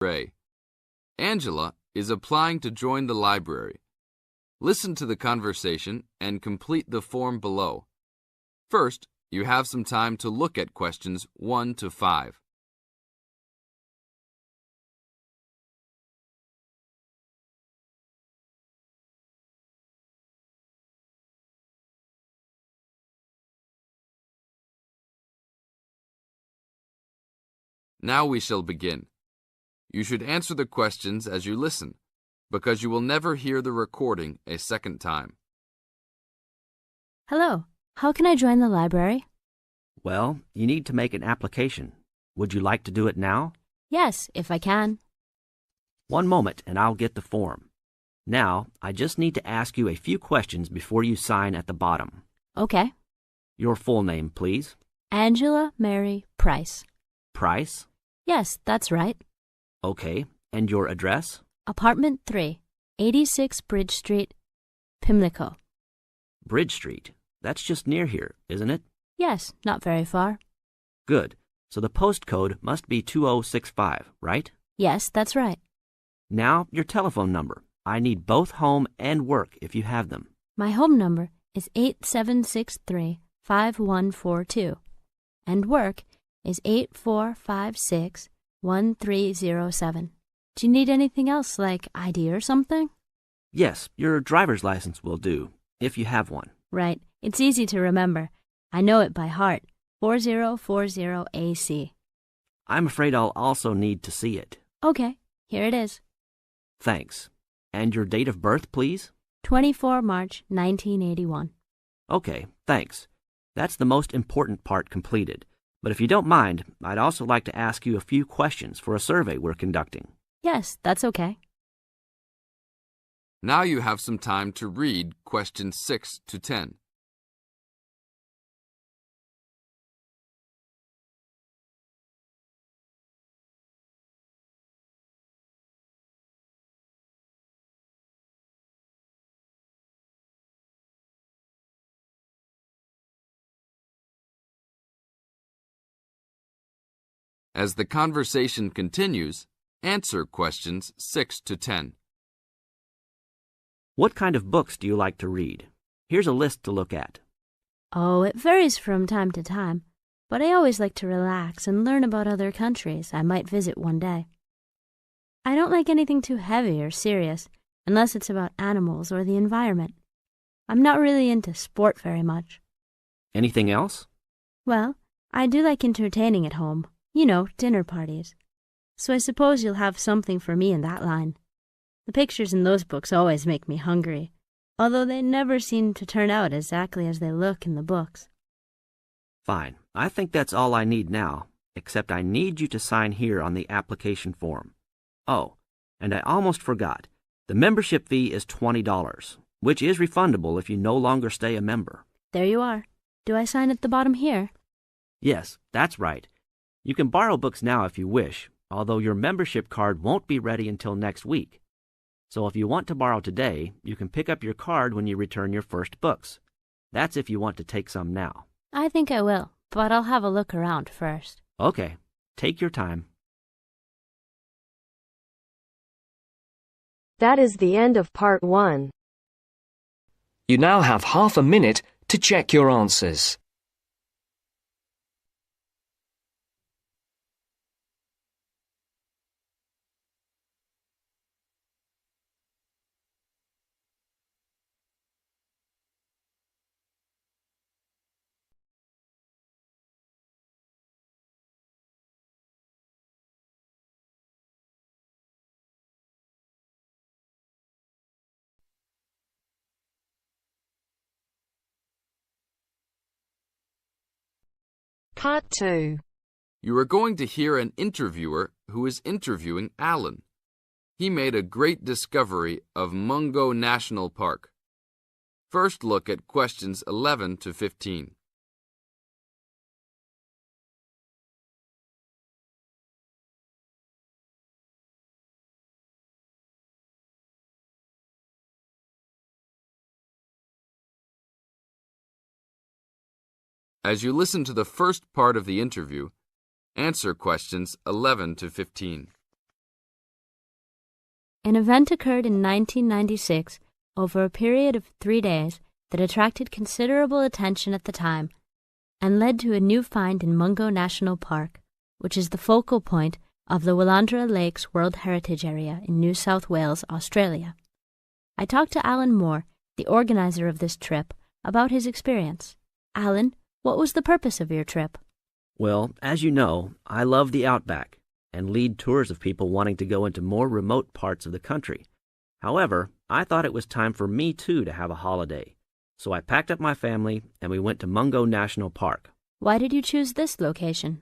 Ray. Angela is applying to join the library. Listen to the conversation and complete the form below. First, you have some time to look at questions 1 to 5. Now we shall begin. You should answer the questions as you listen, because you will never hear the recording a second time. Hello, how can I join the library? Well, you need to make an application. Would you like to do it now? Yes, if I can. One moment and I'll get the form. Now, I just need to ask you a few questions before you sign at the bottom. Okay. Your full name, please. Angela Mary Price. Price? Yes, that's right. Okay. And your address? Apartment 3, 86 Bridge Street, Pimlico. Bridge Street. That's just near here, isn't it? Yes, not very far. Good. So the postcode must be 2065, right? Yes, that's right. Now, your telephone number. I need both home and work if you have them. My home number is 8763-5142, and work is 8456-1307. Do you need anything else, like ID or something? Yes, your driver's license will do, if you have one. Right. It's easy to remember. I know it by heart. 4040AC. I'm afraid I'll also need to see it. Okay, here it is. Thanks. And your date of birth, please? 24 March 1981. Okay, thanks. That's the most important part completed. But if you don't mind, I'd also like to ask you a few questions for a survey we're conducting. Yes, that's okay. Now you have some time to read questions 6 to 10. As the conversation continues, answer questions 6 to 10. What kind of books do you like to read? Here's a list to look at. Oh, it varies from time to time, but I always like to relax and learn about other countries I might visit one day. I don't like anything too heavy or serious, unless it's about animals or the environment. I'm not really into sport very much. Anything else? Well, I do like entertaining at home. You know, dinner parties. So I suppose you'll have something for me in that line. The pictures in those books always make me hungry, although they never seem to turn out exactly as they look in the books. Fine. I think that's all I need now, except I need you to sign here on the application form. Oh, and I almost forgot. The membership fee is $20, which is refundable if you no longer stay a member. There you are. Do I sign at the bottom here? Yes, that's right. You can borrow books now if you wish, although your membership card won't be ready until next week. So if you want to borrow today, you can pick up your card when you return your first books. That's if you want to take some now. I think I will, but I'll have a look around first. Okay, take your time. That is the end of part 1. You now have half a minute to check your answers. Part 2. You are going to hear an interviewer who is interviewing Alan. He made a great discovery of Mungo National Park. First look at questions 11 to 15. As you listen to the first part of the interview, answer questions 11 to 15. An event occurred in 1996 over a period of 3 days that attracted considerable attention at the time and led to a new find in Mungo National Park, which is the focal point of the Willandra Lakes World Heritage Area in New South Wales, Australia. I talked to Alan Moore, the organizer of this trip, about his experience. Alan, what was the purpose of your trip? Well, as you know, I love the outback and lead tours of people wanting to go into more remote parts of the country. However, I thought it was time for me too to have a holiday. So I packed up my family and we went to Mungo National Park. Why did you choose this location?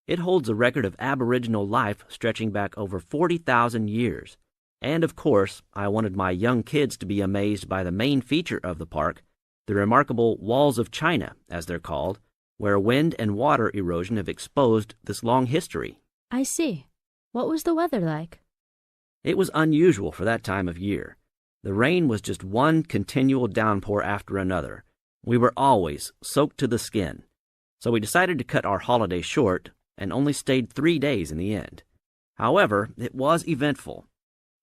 It holds a record of Aboriginal life stretching back over 40,000 years. And of course, I wanted my young kids to be amazed by the main feature of the park, the remarkable Walls of China, as they're called, where wind and water erosion have exposed this long history. I see. What was the weather like? It was unusual for that time of year. The rain was just one continual downpour after another. We were always soaked to the skin. So we decided to cut our holiday short and only stayed 3 days in the end. However, it was eventful.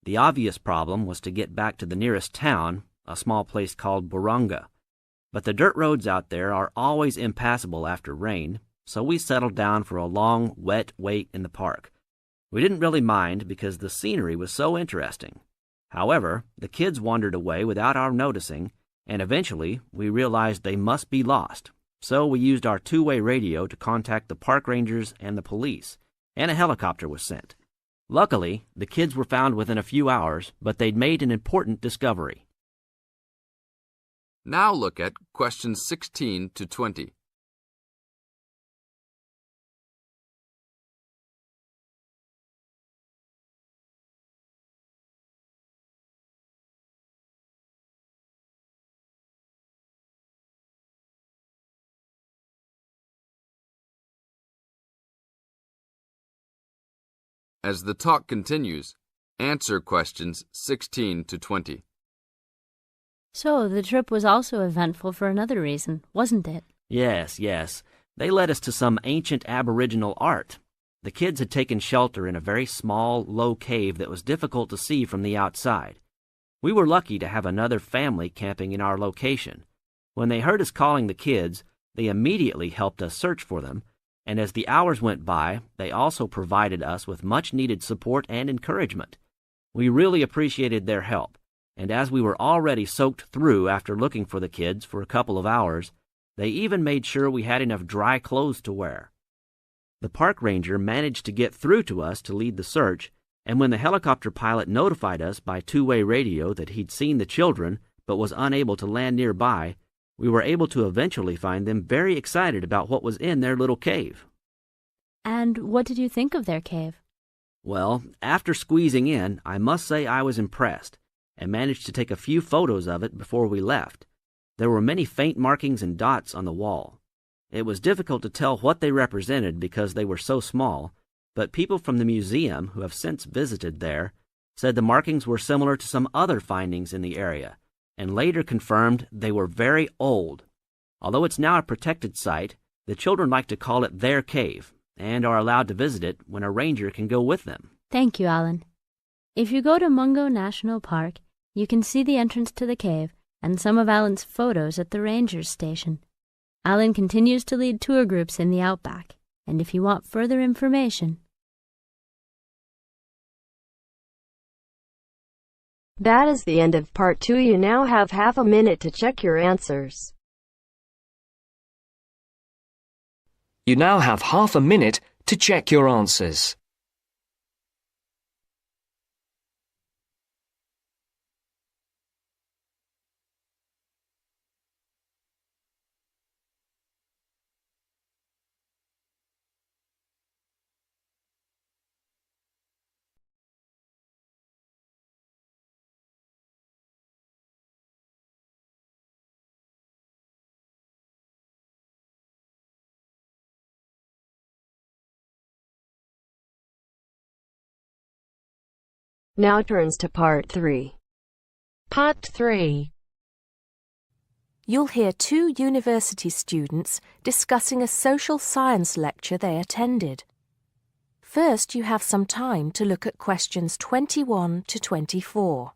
The obvious problem was to get back to the nearest town, a small place called Burunga. But the dirt roads out there are always impassable after rain, so we settled down for a long, wet wait in the park. We didn't really mind because the scenery was so interesting. However, the kids wandered away without our noticing, and eventually we realized they must be lost. So we used our two-way radio to contact the park rangers and the police, and a helicopter was sent. Luckily, the kids were found within a few hours, but they'd made an important discovery. Now look at questions 16 to 20. As the talk continues, answer questions 16 to 20. So, the trip was also eventful for another reason, wasn't it? Yes. They led us to some ancient Aboriginal art. The kids had taken shelter in a very small, low cave that was difficult to see from the outside. We were lucky to have another family camping in our location. When they heard us calling the kids, they immediately helped us search for them, and as the hours went by, they also provided us with much-needed support and encouragement. We really appreciated their help, and as we were already soaked through after looking for the kids for a couple of hours, they even made sure we had enough dry clothes to wear. The park ranger managed to get through to us to lead the search, and when the helicopter pilot notified us by two-way radio that he'd seen the children but was unable to land nearby, we were able to eventually find them very excited about what was in their little cave. And what did you think of their cave? Well, after squeezing in, I must say I was impressed, and managed to take a few photos of it before we left. There were many faint markings and dots on the wall. It was difficult to tell what they represented because they were so small, but people from the museum who have since visited there said the markings were similar to some other findings in the area, and later confirmed they were very old. Although it's now a protected site, the children like to call it their cave, and are allowed to visit it when a ranger can go with them. Thank you, Alan. If you go to Mungo National Park, you can see the entrance to the cave and some of Alan's photos at the ranger's station. Alan continues to lead tour groups in the outback, and if you want further information... That is the end of part 2. You now have half a minute to check your answers. You now have half a minute to check your answers. Now turns to part 3. Part 3. You'll hear two university students discussing a social science lecture they attended. First, you have some time to look at questions 21 to 24.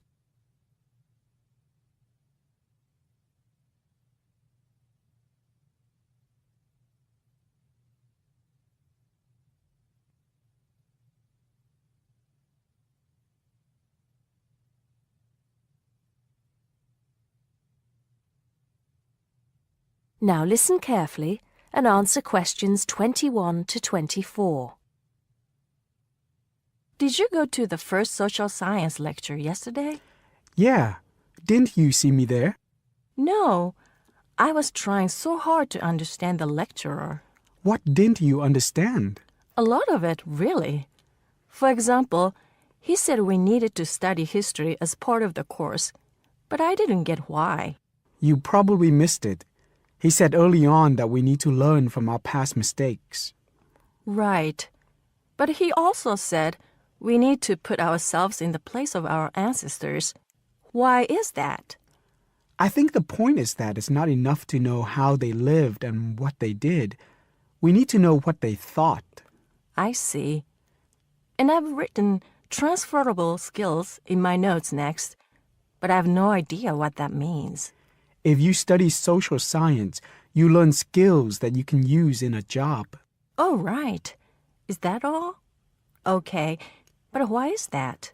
Now listen carefully and answer questions 21 to 24. Did you go to the first social science lecture yesterday? Yeah. Didn't you see me there? No. I was trying so hard to understand the lecturer. What didn't you understand? A lot of it, really. For example, he said we needed to study history as part of the course, but I didn't get why. You probably missed it. He said early on that we need to learn from our past mistakes. Right. But he also said we need to put ourselves in the place of our ancestors. Why is that? I think the point is that it's not enough to know how they lived and what they did. We need to know what they thought. I see. And I've written transferable skills in my notes next, but I have no idea what that means. If you study social science, you learn skills that you can use in a job. Oh, right. Is that all? Okay, but why is that?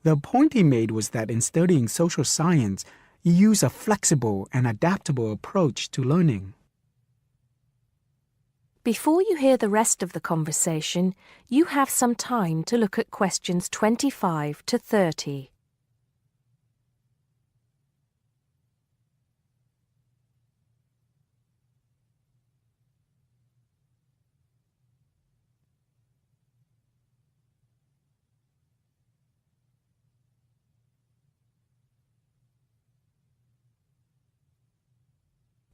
The point he made was that in studying social science, you use a flexible and adaptable approach to learning. Before you hear the rest of the conversation, you have some time to look at questions 25 to 30.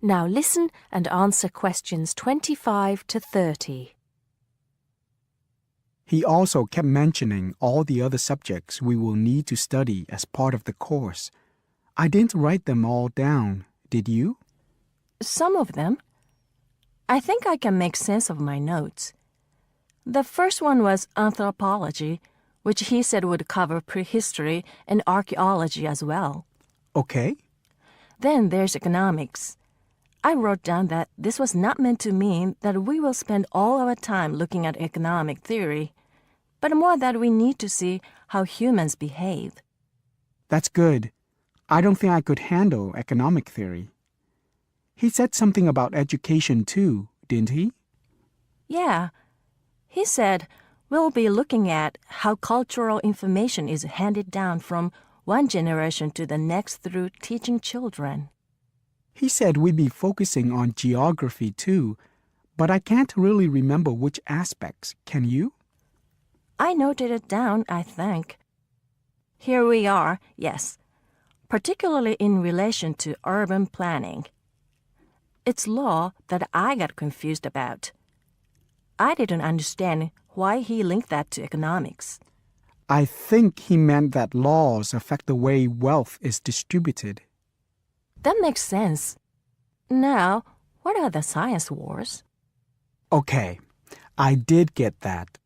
Now listen and answer questions 25 to 30. He also kept mentioning all the other subjects we will need to study as part of the course. I didn't write them all down, did you? Some of them. I think I can make sense of my notes. The first one was anthropology, which he said would cover prehistory and archaeology as well. Okay. Then there's economics. I wrote down that this was not meant to mean that we will spend all our time looking at economic theory, but more that we need to see how humans behave. That's good. I don't think I could handle economic theory. He said something about education too, didn't he? Yeah. He said we'll be looking at how cultural information is handed down from one generation to the next through teaching children. He said we'd be focusing on geography too, but I can't really remember which aspects. Can you? I noted it down, I think. Here we are, yes, particularly in relation to urban planning. It's law that I got confused about. I didn't understand why he linked that to economics. I think he meant that laws affect the way wealth is distributed. That makes sense. Now, what are the science wars? Okay, I did get that.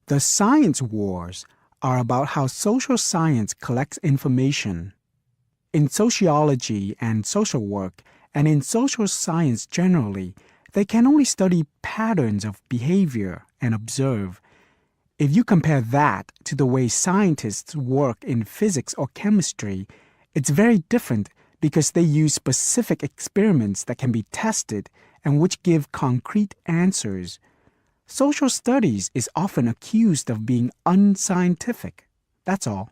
The science wars are about how social science collects information. In sociology and social work, and in social science generally, they can only study patterns of behavior and observe. If you compare that to the way scientists work in physics or chemistry, it's very different because they use specific experiments that can be tested and which give concrete answers. Social studies is often accused of being unscientific. That's all.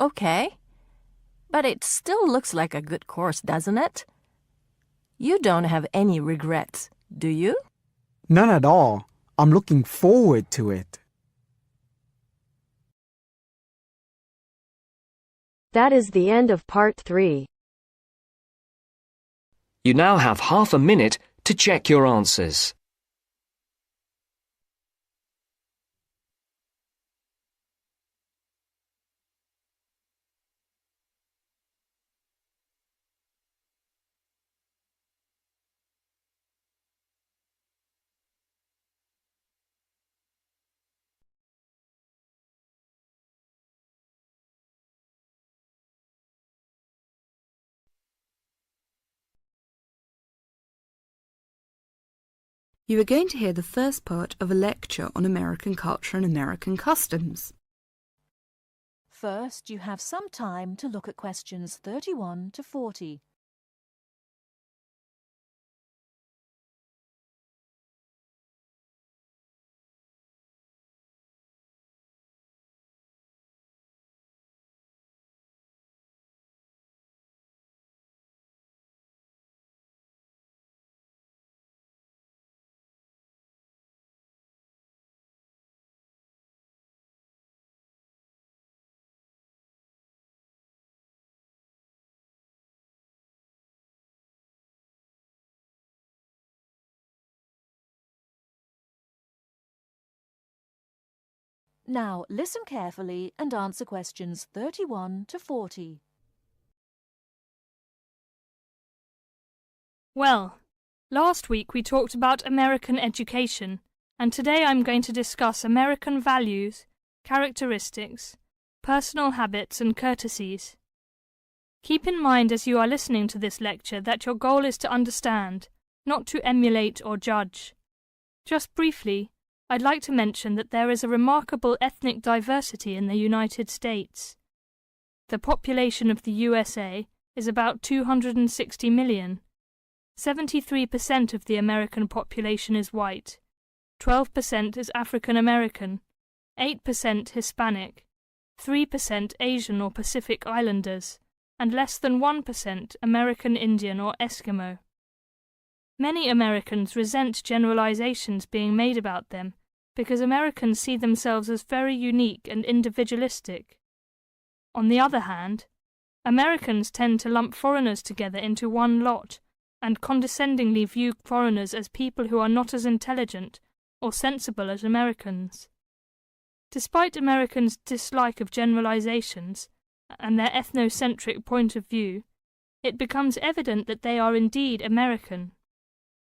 Okay. But it still looks like a good course, doesn't it? You don't have any regrets, do you? None at all. I'm looking forward to it. That is the end of part 3. You now have half a minute to check your answers. You are going to hear the first part of a lecture on American culture and American customs. First, you have some time to look at questions 31 to 40. Now listen carefully and answer questions 31 to 40. Well, last week we talked about American education, and today I'm going to discuss American values, characteristics, personal habits and courtesies. Keep in mind as you are listening to this lecture that your goal is to understand, not to emulate or judge. Just briefly, I'd like to mention that there is a remarkable ethnic diversity in the United States. The population of the USA is about 260 million. 73% of the American population is white, 12% is African American, 8% Hispanic, 3% Asian or Pacific Islanders, and less than 1% American Indian or Eskimo. Many Americans resent generalizations being made about them because Americans see themselves as very unique and individualistic. On the other hand, Americans tend to lump foreigners together into one lot and condescendingly view foreigners as people who are not as intelligent or sensible as Americans. Despite Americans' dislike of generalizations and their ethnocentric point of view, it becomes evident that they are indeed American.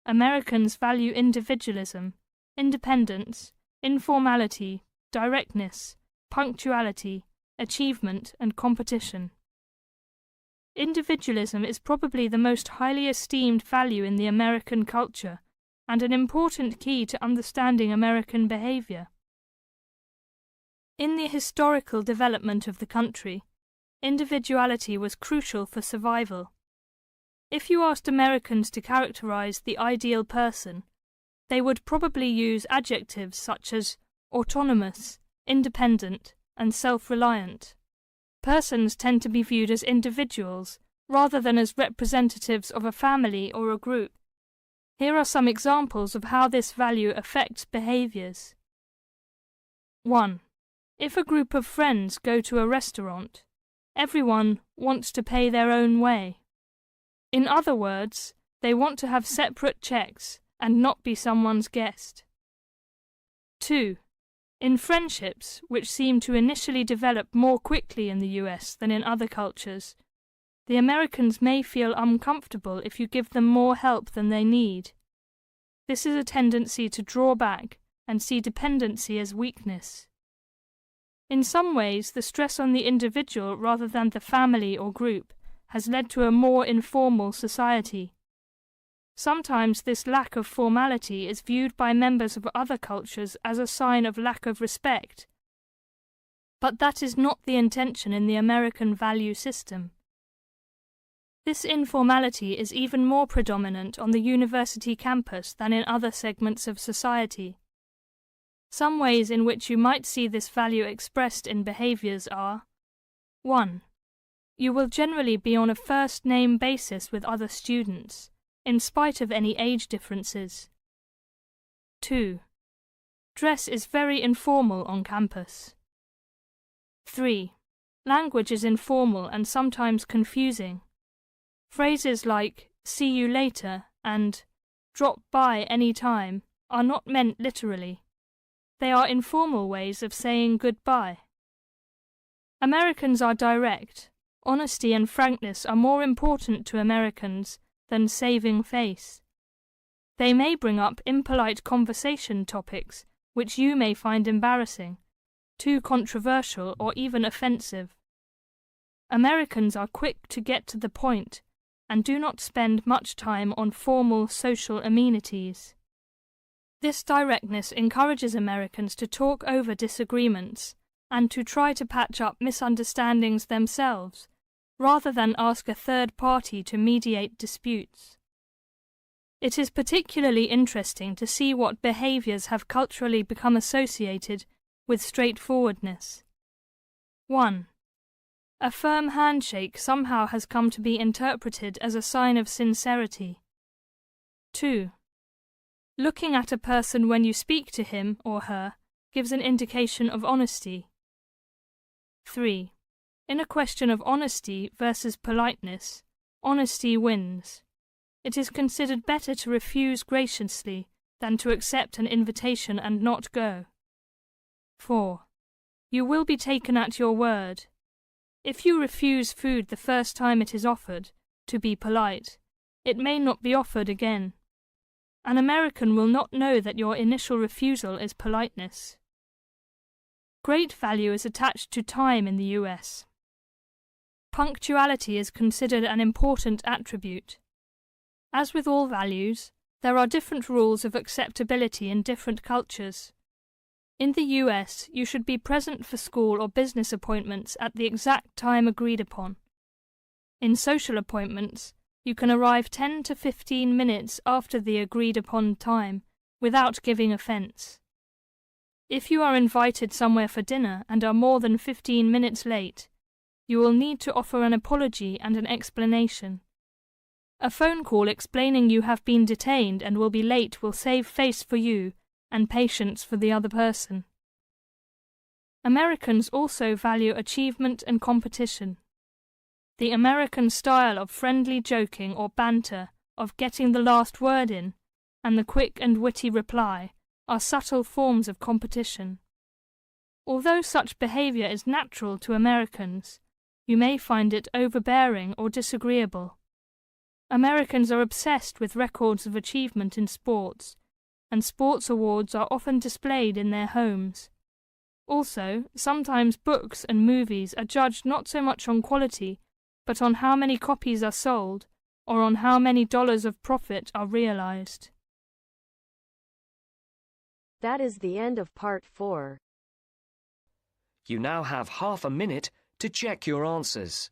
Americans value individualism, independence, informality, directness, punctuality, achievement, and competition. Individualism is probably the most highly esteemed value in the American culture and an important key to understanding American behavior. In the historical development of the country, individuality was crucial for survival. If you asked Americans to characterize the ideal person, they would probably use adjectives such as autonomous, independent, and self-reliant. Persons tend to be viewed as individuals rather than as representatives of a family or a group. Here are some examples of how this value affects behaviors. 1. If a group of friends go to a restaurant, everyone wants to pay their own way. In other words, they want to have separate checks and not be someone's guest. 2. In friendships, which seem to initially develop more quickly in the US than in other cultures, the Americans may feel uncomfortable if you give them more help than they need. This is a tendency to draw back and see dependency as weakness. In some ways, the stress on the individual rather than the family or group has led to a more informal society. Sometimes this lack of formality is viewed by members of other cultures as a sign of lack of respect. But that is not the intention in the American value system. This informality is even more predominant on the university campus than in other segments of society. Some ways in which you might see this value expressed in behaviors are: 1. You will generally be on a first-name basis with other students, in spite of any age differences. 2. Dress is very informal on campus. 3. Language is informal and sometimes confusing. Phrases like "see you later" and "drop by any time" are not meant literally. They are informal ways of saying goodbye. Americans are direct. Honesty and frankness are more important to Americans than saving face. They may bring up impolite conversation topics which you may find embarrassing, too controversial or even offensive. Americans are quick to get to the point and do not spend much time on formal social amenities. This directness encourages Americans to talk over disagreements and to try to patch up misunderstandings themselves, rather than ask a third party to mediate disputes. It is particularly interesting to see what behaviors have culturally become associated with straightforwardness. 1. A firm handshake somehow has come to be interpreted as a sign of sincerity. 2. Looking at a person when you speak to him or her gives an indication of honesty. 3. In a question of honesty versus politeness, honesty wins. It is considered better to refuse graciously than to accept an invitation and not go. 4. You will be taken at your word. If you refuse food the first time it is offered, to be polite, it may not be offered again. An American will not know that your initial refusal is politeness. Great value is attached to time in the US. Punctuality is considered an important attribute. As with all values, there are different rules of acceptability in different cultures. In the US, you should be present for school or business appointments at the exact time agreed upon. In social appointments, you can arrive 10 to 15 minutes after the agreed upon time without giving offence. If you are invited somewhere for dinner and are more than 15 minutes late, you will need to offer an apology and an explanation. A phone call explaining you have been detained and will be late will save face for you and patience for the other person. Americans also value achievement and competition. The American style of friendly joking or banter, of getting the last word in, and the quick and witty reply are subtle forms of competition. Although such behavior is natural to Americans, you may find it overbearing or disagreeable. Americans are obsessed with records of achievement in sports, and sports awards are often displayed in their homes. Also, sometimes books and movies are judged not so much on quality, but on how many copies are sold, or on how many dollars of profit are realized. That is the end of part 4. You now have half a minute to check your answers.